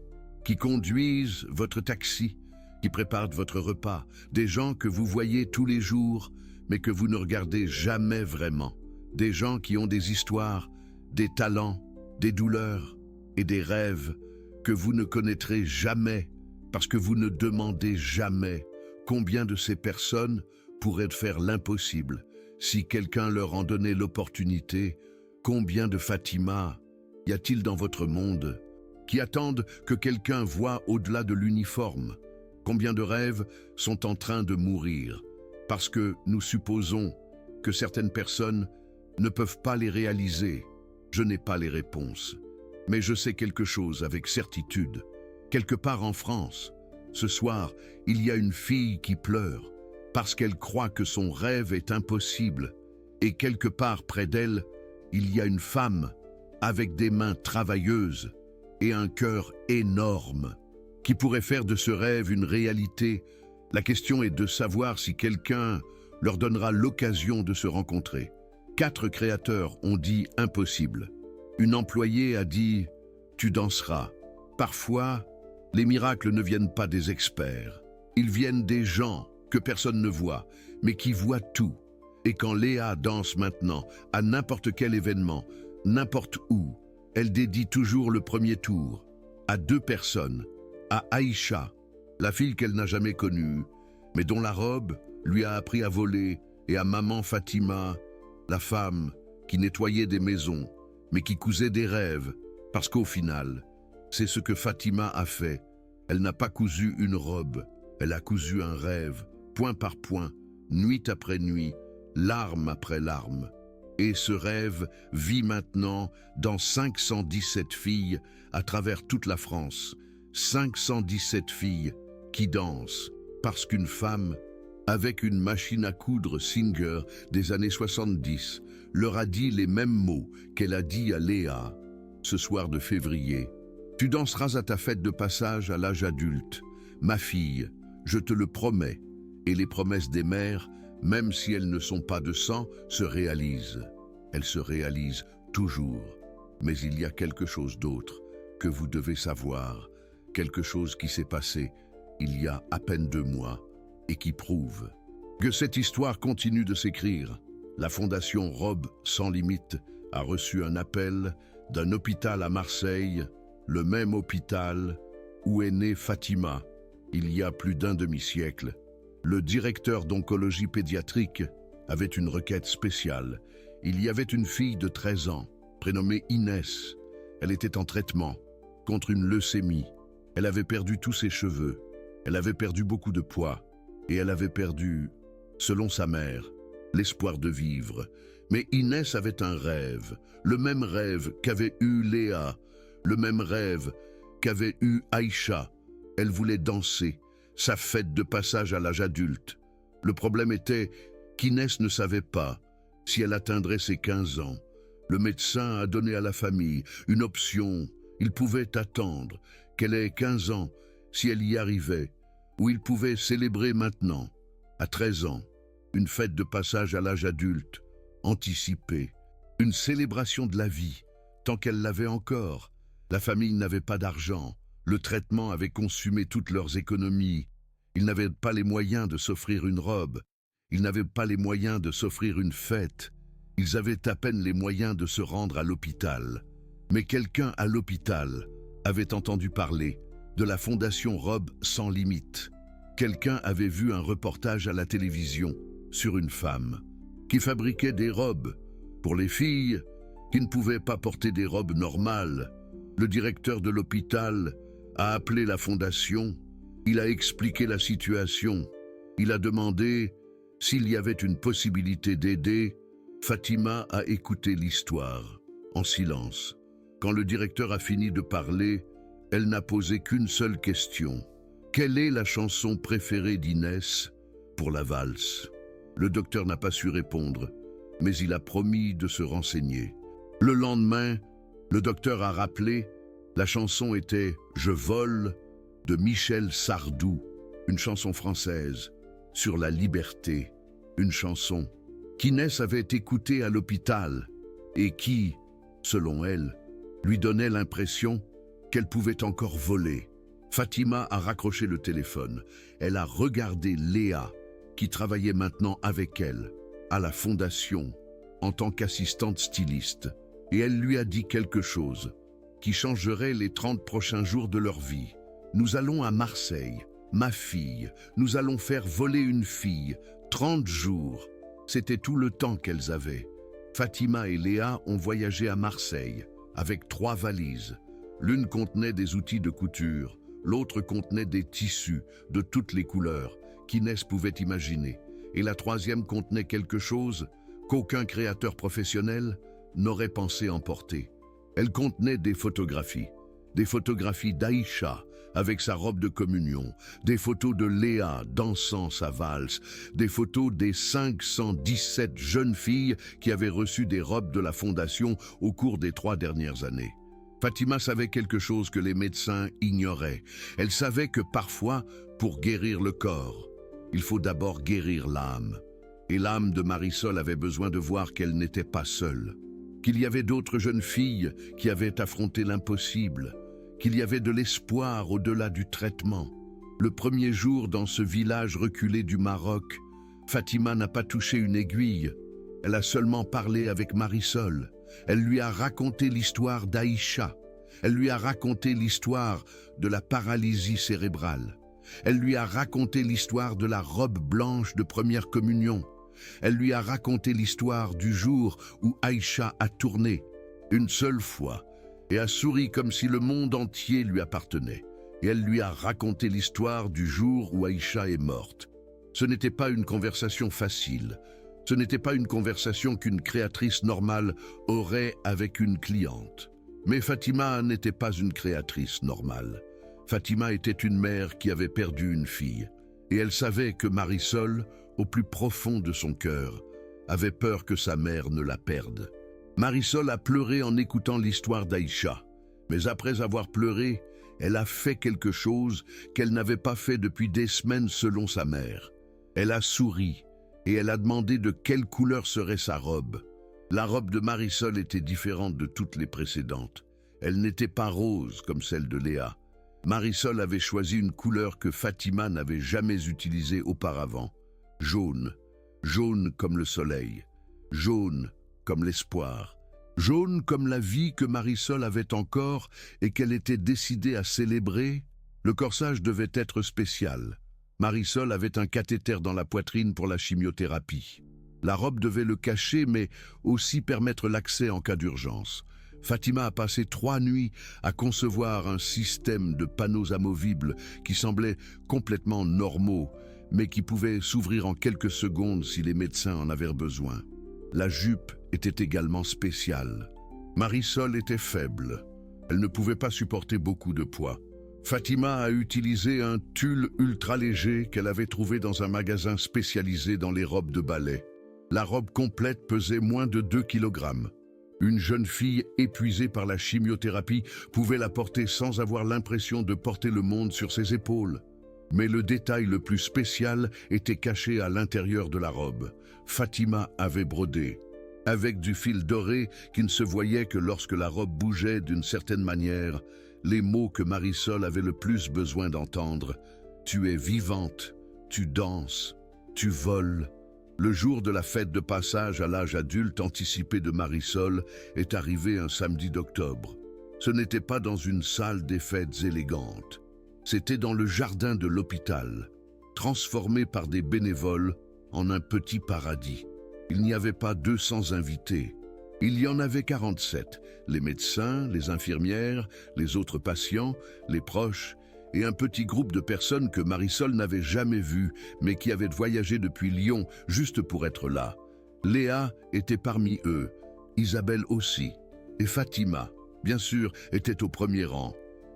A: qui conduisent votre taxi, qui préparent votre repas, des gens que vous voyez tous les jours, mais que vous ne regardez jamais vraiment, des gens qui ont des histoires, des talents, des douleurs et des rêves que vous ne connaîtrez jamais parce que vous ne demandez jamais. Combien de ces personnes pourraient faire l'impossible si quelqu'un leur en donnait l'opportunité? Combien de Fatima y a-t-il dans votre monde qui attendent que quelqu'un voie au-delà de l'uniforme? Combien de rêves sont en train de mourir parce que nous supposons que certaines personnes ne peuvent pas les réaliser? Je n'ai pas les réponses, mais je sais quelque chose avec certitude. Quelque part en France, ce soir, il y a une fille qui pleure parce qu'elle croit que son rêve est impossible. Et quelque part près d'elle, il y a une femme avec des mains travailleuses et un cœur énorme qui pourrait faire de ce rêve une réalité. La question est de savoir si quelqu'un leur donnera l'occasion de se rencontrer. 4 créateurs ont dit impossible. Une employée a dit « tu danseras ». Parfois, les miracles ne viennent pas des experts. Ils viennent des gens que personne ne voit, mais qui voient tout. Et quand Léa danse maintenant, à n'importe quel événement, n'importe où, elle dédie toujours le premier tour à 2 personnes, à Aïcha, la fille qu'elle n'a jamais connue, mais dont la robe lui a appris à voler, et à maman Fatima, la femme qui nettoyait des maisons, mais qui cousait des rêves, parce qu'au final, c'est ce que Fatima a fait. Elle n'a pas cousu une robe, elle a cousu un rêve, point par point, nuit après nuit, larme après larme. Et ce rêve vit maintenant dans 517 filles à travers toute la France. 517 filles qui dansent parce qu'une femme, avec une machine à coudre Singer des années 70, leur a dit les mêmes mots qu'elle a dit à Léa ce soir de février. « Tu danseras à ta fête de passage à l'âge adulte. Ma fille, je te le promets. » Et les promesses des mères, même si elles ne sont pas de sang, se réalisent. Elles se réalisent toujours. Mais il y a quelque chose d'autre que vous devez savoir, quelque chose qui s'est passé il y a à peine 2 mois et qui prouve que cette histoire continue de s'écrire. La fondation Robe sans limite a reçu un appel d'un hôpital à Marseille, le même hôpital où est née Fatima il y a plus d'un demi-siècle. Le directeur d'oncologie pédiatrique avait une requête spéciale. Il y avait une fille de 13 ans, prénommée Inès. Elle était en traitement contre une leucémie. Elle avait perdu tous ses cheveux. Elle avait perdu beaucoup de poids. Et elle avait perdu, selon sa mère, l'espoir de vivre. Mais Inès avait un rêve, le même rêve qu'avait eu Léa, le même rêve qu'avait eu Aïcha. Elle voulait danser, sa fête de passage à l'âge adulte. Le problème était qu'Inès ne savait pas si elle atteindrait ses 15 ans. Le médecin a donné à la famille une option. Il pouvait attendre qu'elle ait 15 ans si elle y arrivait, ou il pouvait célébrer maintenant, à 13 ans, une fête de passage à l'âge adulte, anticipée, une célébration de la vie, tant qu'elle l'avait encore. La famille n'avait pas d'argent, le traitement avait consumé toutes leurs économies. Ils n'avaient pas les moyens de s'offrir une robe, ils n'avaient pas les moyens de s'offrir une fête, ils avaient à peine les moyens de se rendre à l'hôpital. Mais quelqu'un à l'hôpital avait entendu parler de la fondation Robe sans limite. Quelqu'un avait vu un reportage à la télévision sur une femme qui fabriquait des robes pour les filles qui ne pouvaient pas porter des robes normales. Le directeur de l'hôpital a appelé la fondation, il a expliqué la situation, il a demandé s'il y avait une possibilité d'aider. Fatima a écouté l'histoire, en silence. Quand le directeur a fini de parler, elle n'a posé qu'une seule question. Quelle est la chanson préférée d'Inès pour la valse? Le docteur n'a pas su répondre, mais il a promis de se renseigner. Le lendemain, le docteur a rappelé, la chanson était « Je vole » de Michel Sardou, une chanson française sur la liberté, une chanson qu'Inès avait écoutée à l'hôpital et qui, selon elle, lui donnait l'impression qu'elle pouvait encore voler. Fatima a raccroché le téléphone. Elle a regardé Léa, qui travaillait maintenant avec elle, à la fondation, en tant qu'assistante styliste, et elle lui a dit quelque chose qui changerait les 30 prochains jours de leur vie. Nous allons à Marseille, ma fille, nous allons faire voler une fille, 30 jours. C'était tout le temps qu'elles avaient. Fatima et Léa ont voyagé à Marseille, avec 3 valises. L'une contenait des outils de couture, l'autre contenait des tissus de toutes les couleurs qu'Inès pouvait imaginer, et la troisième contenait quelque chose qu'aucun créateur professionnel n'aurait pensé emporter. Elle contenait des photographies d'Aïcha avec sa robe de communion, des photos de Léa dansant sa valse, des photos des 517 jeunes filles qui avaient reçu des robes de la fondation au cours des 3 dernières années. Fatima savait quelque chose que les médecins ignoraient. Elle savait que parfois, pour guérir le corps, il faut d'abord guérir l'âme. Et l'âme de Marisol avait besoin de voir qu'elle n'était pas seule, qu'il y avait d'autres jeunes filles qui avaient affronté l'impossible, qu'il y avait de l'espoir au-delà du traitement. Le premier jour dans ce village reculé du Maroc, Fatima n'a pas touché une aiguille. Elle a seulement parlé avec Marisol. Elle lui a raconté l'histoire d'Aïcha. Elle lui a raconté l'histoire de la paralysie cérébrale. Elle lui a raconté l'histoire de la robe blanche de première communion. Elle lui a raconté l'histoire du jour où Aïcha a tourné, une seule fois, et a souri comme si le monde entier lui appartenait. Et elle lui a raconté l'histoire du jour où Aïcha est morte. Ce n'était pas une conversation facile. Ce n'était pas une conversation qu'une créatrice normale aurait avec une cliente. Mais Fatima n'était pas une créatrice normale. Fatima était une mère qui avait perdu une fille. Et elle savait que Marisol, au plus profond de son cœur, avait peur que sa mère ne la perde. Marisol a pleuré en écoutant l'histoire d'Aïcha. Mais après avoir pleuré, elle a fait quelque chose qu'elle n'avait pas fait depuis des semaines selon sa mère. Elle a souri et elle a demandé de quelle couleur serait sa robe. La robe de Marisol était différente de toutes les précédentes. Elle n'était pas rose comme celle de Léa. Marisol avait choisi une couleur que Fatima n'avait jamais utilisée auparavant. Jaune. Jaune comme le soleil. Jaune comme l'espoir. Jaune comme la vie que Marisol avait encore et qu'elle était décidée à célébrer. Le corsage devait être spécial. Marisol avait un cathéter dans la poitrine pour la chimiothérapie. La robe devait le cacher, mais aussi permettre l'accès en cas d'urgence. Fatima a passé 3 nuits à concevoir un système de panneaux amovibles qui semblaient complètement normaux, mais qui pouvaient s'ouvrir en quelques secondes si les médecins en avaient besoin. La jupe était également spéciale. Marisol était faible. Elle ne pouvait pas supporter beaucoup de poids. Fatima a utilisé un tulle ultra léger qu'elle avait trouvé dans un magasin spécialisé dans les robes de ballet. La robe complète pesait moins de 2 kg. Une jeune fille épuisée par la chimiothérapie pouvait la porter sans avoir l'impression de porter le monde sur ses épaules. Mais le détail le plus spécial était caché à l'intérieur de la robe. Fatima avait brodé, avec du fil doré qui ne se voyait que lorsque la robe bougeait d'une certaine manière, les mots que Marisol avait le plus besoin d'entendre. Tu es vivante, tu danses, tu voles. Le jour de la fête de passage à l'âge adulte anticipé de Marisol est arrivé un samedi d'octobre. Ce n'était pas dans une salle des fêtes élégante. C'était dans le jardin de l'hôpital, transformé par des bénévoles en un petit paradis. Il n'y avait pas 200 invités. Il y en avait 47, les médecins, les infirmières, les autres patients, les proches, et un petit groupe de personnes que Marisol n'avait jamais vues, mais qui avaient voyagé depuis Lyon juste pour être là. Léa était parmi eux, Isabelle aussi, et Fatima, bien sûr, était au premier rang.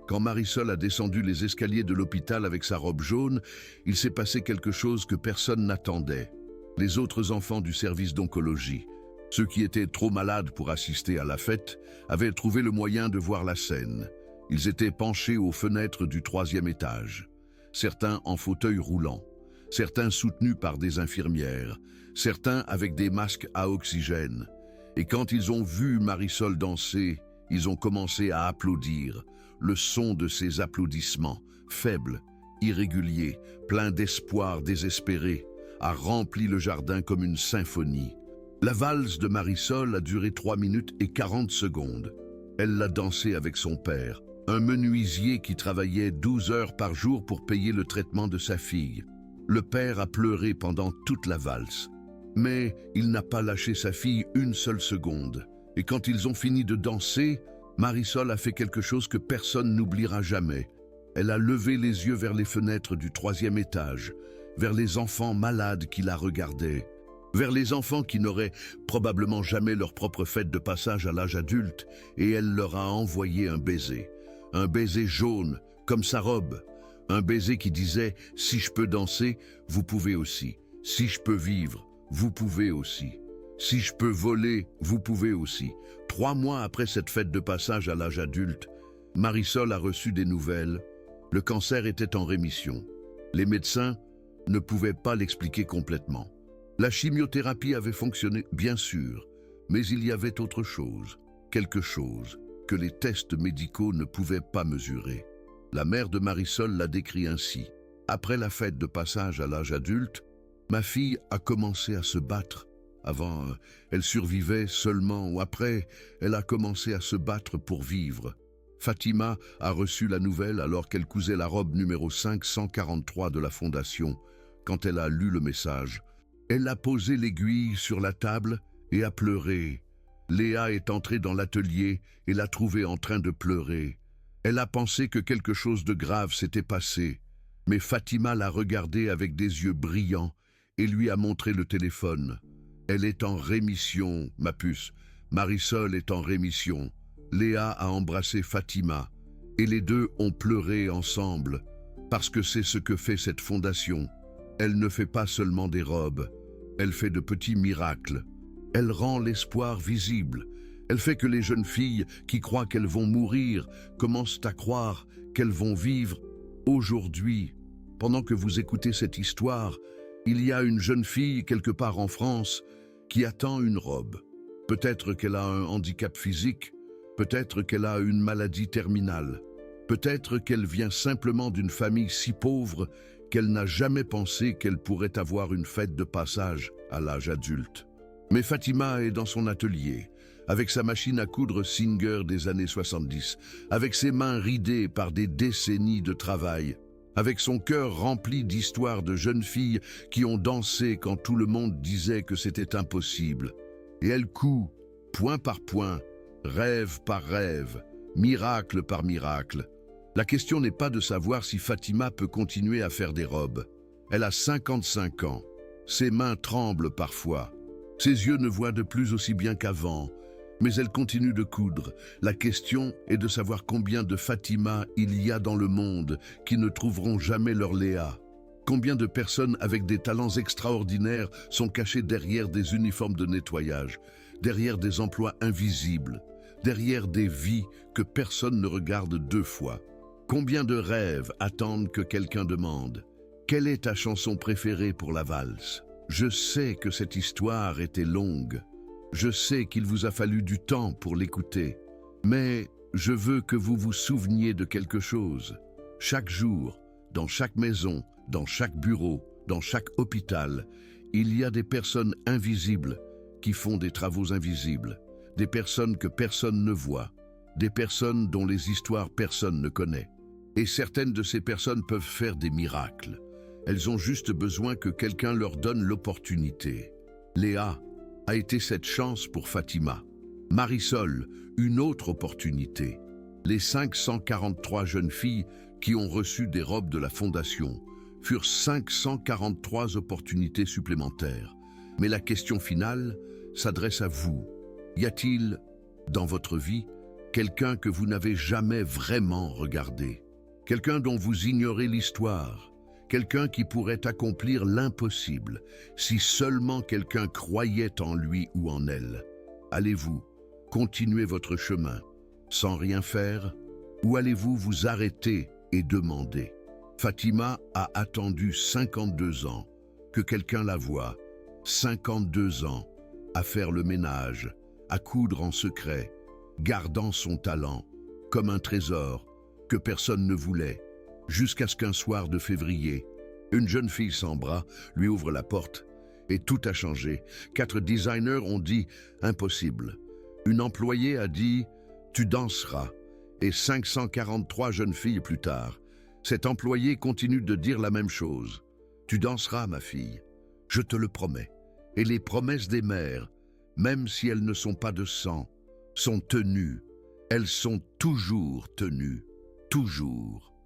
A: Quand Marisol a descendu les escaliers de l'hôpital avec sa robe jaune, il s'est passé quelque chose que personne n'attendait. Les autres enfants du service d'oncologie, ceux qui étaient trop malades pour assister à la fête, avaient trouvé le moyen de voir la scène. Ils étaient penchés aux fenêtres du 3e étage, certains en fauteuil roulant, certains soutenus par des infirmières, certains avec des masques à oxygène. Et quand ils ont vu Marisol danser, ils ont commencé à applaudir. Le son de ces applaudissements, faibles, irréguliers, pleins d'espoir désespéré, a rempli le jardin comme une symphonie. La valse de Marisol a duré 3 minutes et 40 secondes. Elle l'a dansée avec son père, un menuisier qui travaillait 12 heures par jour pour payer le traitement de sa fille. Le père a pleuré pendant toute la valse. Mais il n'a pas lâché sa fille une seule seconde. Et quand ils ont fini de danser, Marisol a fait quelque chose que personne n'oubliera jamais. Elle a levé les yeux vers les fenêtres du 3e étage, vers les enfants malades qui la regardaient, vers les enfants qui n'auraient probablement jamais leur propre fête de passage à l'âge adulte, et elle leur a envoyé un baiser jaune, comme sa robe, un baiser qui disait « Si je peux danser, vous pouvez aussi. Si je peux vivre, vous pouvez aussi. Si je peux voler, vous pouvez aussi. » 3 mois après cette fête de passage à l'âge adulte, Marisol a reçu des nouvelles. Le cancer était en rémission. Les médecins ne pouvaient pas l'expliquer complètement. La chimiothérapie avait fonctionné, bien sûr, mais il y avait autre chose, quelque chose que les tests médicaux ne pouvaient pas mesurer. La mère de Marisol l'a décrit ainsi. Après la fête de passage à l'âge adulte, ma fille a commencé à se battre. Avant, elle survivait seulement, ou après, elle a commencé à se battre pour vivre. Fatima a reçu la nouvelle alors qu'elle cousait la robe numéro 543 de la Fondation. Quand elle a lu le message, elle a posé l'aiguille sur la table et a pleuré. Léa est entrée dans l'atelier et l'a trouvée en train de pleurer. Elle a pensé que quelque chose de grave s'était passé, mais Fatima l'a regardée avec des yeux brillants et lui a montré le téléphone. Elle est en rémission, ma puce. Marisol est en rémission. Léa a embrassé Fatima et les deux ont pleuré ensemble parce que c'est ce que fait cette fondation. Elle ne fait pas seulement des robes, elle fait de petits miracles. Elle rend l'espoir visible. Elle fait que les jeunes filles qui croient qu'elles vont mourir commencent à croire qu'elles vont vivre aujourd'hui. Pendant que vous écoutez cette histoire, il y a une jeune fille quelque part en France qui attend une robe. Peut-être qu'elle a un handicap physique, peut-être qu'elle a une maladie terminale, peut-être qu'elle vient simplement d'une famille si pauvre qu'elle n'a jamais pensé qu'elle pourrait avoir une fête de passage à l'âge adulte. Mais Fatima est dans son atelier, avec sa machine à coudre Singer des années 70, avec ses mains ridées par des décennies de travail, avec son cœur rempli d'histoires de jeunes filles qui ont dansé quand tout le monde disait que c'était impossible. Et elle coud, point par point, rêve par rêve, miracle par miracle. La question n'est pas de savoir si Fatima peut continuer à faire des robes. Elle a 55 ans. Ses mains tremblent parfois. Ses yeux ne voient de plus aussi bien qu'avant. Mais elle continue de coudre. La question est de savoir combien de Fatima il y a dans le monde qui ne trouveront jamais leur Léa. Combien de personnes avec des talents extraordinaires sont cachées derrière des uniformes de nettoyage, derrière des emplois invisibles, derrière des vies que personne ne regarde 2 fois. Combien de rêves attendent que quelqu'un demande « Quelle est ta chanson préférée pour la valse ?» Je sais que cette histoire était longue. Je sais qu'il vous a fallu du temps pour l'écouter. Mais je veux que vous vous souveniez de quelque chose. Chaque jour, dans chaque maison, dans chaque bureau, dans chaque hôpital, il y a des personnes invisibles qui font des travaux invisibles, des personnes que personne ne voit, des personnes dont les histoires personne ne connaît. Et certaines de ces personnes peuvent faire des miracles. Elles ont juste besoin que quelqu'un leur donne l'opportunité. Léa a été cette chance pour Fatima. Marisol, une autre opportunité. Les 543 jeunes filles qui ont reçu des robes de la Fondation furent 543 opportunités supplémentaires. Mais la question finale s'adresse à vous. Y a-t-il, dans votre vie, quelqu'un que vous n'avez jamais vraiment regardé? Quelqu'un dont vous ignorez l'histoire? Quelqu'un qui pourrait accomplir l'impossible si seulement quelqu'un croyait en lui ou en elle? Allez-vous continuer votre chemin sans rien faire, ou allez-vous vous arrêter et demander? Fatima a attendu 52 ans que quelqu'un la voie, 52 ans à faire le ménage, à coudre en secret, gardant son talent comme un trésor que personne ne voulait, jusqu'à ce qu'un soir de février, une jeune fille sans bras lui ouvre la porte et tout a changé. 4 designers ont dit « impossible ». Une employée a dit « tu danseras ». Et 543 jeunes filles plus tard, cet employé continue de dire la même chose. « Tu danseras, ma fille, je te le promets ». Et les promesses des mères, même si elles ne sont pas de sang, sont tenues. Elles sont toujours tenues, toujours.